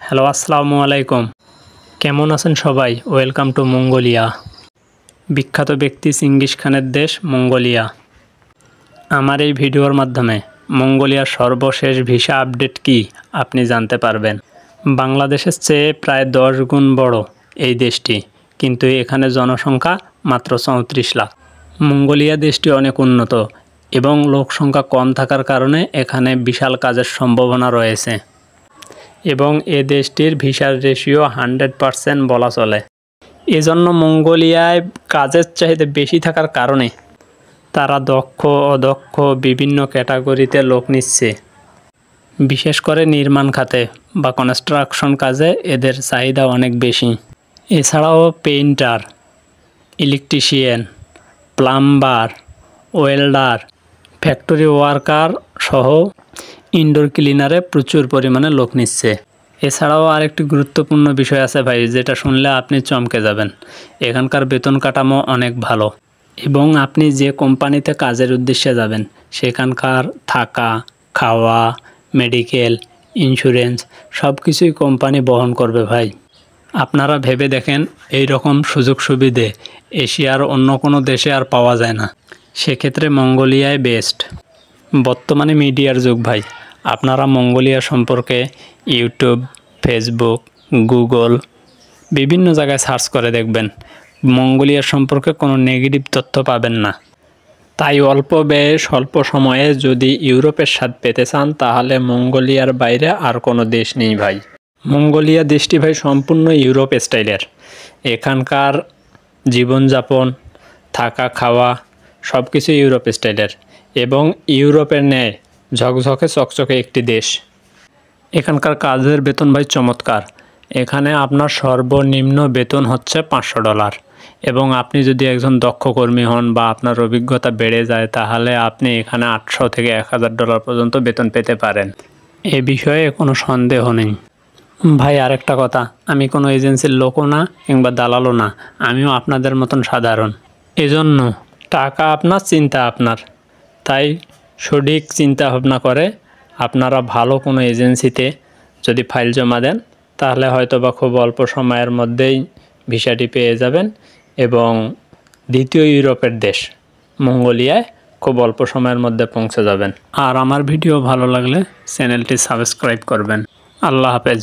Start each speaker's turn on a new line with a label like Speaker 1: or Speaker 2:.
Speaker 1: Hello আসসালামু আলাইকুম। কেমন আছেন সবাই? Welcome to Mongolia. বিখ্যাত ব্যক্তি চেঙ্গিস খানের দেশ মঙ্গোলিয়া। আমার এই ভিডিওর মাধ্যমে মঙ্গোলিয়ার সর্বশেষ ভিসা আপডেট কি আপনি জানতে পারবেন। বাংলাদেশের চেয়ে প্রায় 10 গুণ বড় এই দেশটি, কিন্তু এখানে জনসংখ্যা মাত্র 34 লাখ। মঙ্গোলিয়া দেশটি অনেক উন্নত এবং লোকসংখ্যা কম থাকার কারণে এখানে বিশাল কাজের সম্ভাবনা রয়েছে এবং এ দেশটির ভিসার রেশিও 100% বলা চলে। এজন্য মঙ্গোলিয়ায় কাজের চাহিদা বেশি থাকার কারণে তারা দক্ষ অদক্ষ বিভিন্ন ক্যাটাগরিতে লোক নিচ্ছে। বিশেষ করে নির্মাণ খাতে বা কনস্ট্রাকশন কাজে এদের চাহিদা অনেক বেশি। এছাড়াও painter, electrician, plumber, welder, factory worker সহ ইনডোর ক্লিনারে প্রচুর পরিমাণে লোক নিচ্ছে। এছাড়াও আরেকটি গুরুত্বপূর্ণ বিষয় আছে ভাই, যেটা শুনলে আপনি চমকে যাবেন। এখানকার বেতন কাঠামো অনেক ভালো এবং আপনি যে কোম্পানিতে কাজের উদ্দেশ্যে যাবেন সেখানকার থাকা, খাওয়া, মেডিকেল, ইন্স্যুরেন্স সব কিছুই কোম্পানি বহন করবে ভাই। আপনারা ভেবে দেখেন, এই রকম সুযোগ সুবিধে এশিয়ার অন্য কোনো দেশে আর পাওয়া যায় না। সেক্ষেত্রে মঙ্গোলিয়ায় বেস্ট। বর্তমানে মিডিয়ার যুগ ভাই। আপনারা মঙ্গোলিয়া সম্পর্কে ইউটিউব, ফেসবুক, গুগল বিভিন্ন জায়গায় সার্চ করে দেখবেন, মঙ্গোলিয়া সম্পর্কে কোনো নেগেটিভ তথ্য পাবেন না। তাই অল্প ব্যয়ে স্বল্প সময়ে যদি ইউরোপের স্বাদ পেতে চান তাহলে মঙ্গোলিয়ার বাইরে আর কোনো দেশ নেই ভাই। মঙ্গোলিয়া দেশটি ভাই সম্পূর্ণ ইউরোপ স্টাইলের। এখানকার জীবনযাপন, থাকা, খাওয়া সব কিছু ইউরোপ স্টাইলের এবং ইউরোপের ন্যায় ঝকঝকে চকচকে একটি দেশ। এখানকার কাজের বেতন ভাই চমৎকার। এখানে আপনার সর্বনিম্ন বেতন হচ্ছে $500 এবং আপনি যদি একজন দক্ষ কর্মী হন বা আপনার অভিজ্ঞতা বেড়ে যায় তাহলে আপনি এখানে $800 থেকে $1000 পর্যন্ত বেতন পেতে পারেন। এ বিষয়ে কোনো সন্দেহ নেই ভাই। আরেকটা কথা, আমি কোনো এজেন্সির লোকও না কিংবা দালালও না, আমিও আপনাদের মতন সাধারণ। এজন্য টাকা আপনার, চিন্তা আপনার। তাই সঠিক চিন্তা ভাবনা করে আপনারা ভালো কোনো এজেন্সিতে যদি ফাইল জমা দেন তাহলে হয়তোবা খুব অল্প সময়ের মধ্যেই ভিসাটি পেয়ে যাবেন এবং দ্বিতীয় ইউরোপের দেশ মঙ্গোলিয়ায় খুব অল্প সময়ের মধ্যে পৌঁছে যাবেন। আর আমার ভিডিও ভালো লাগলে চ্যানেলটি সাবস্ক্রাইব করবেন। আল্লাহ হাফেজ।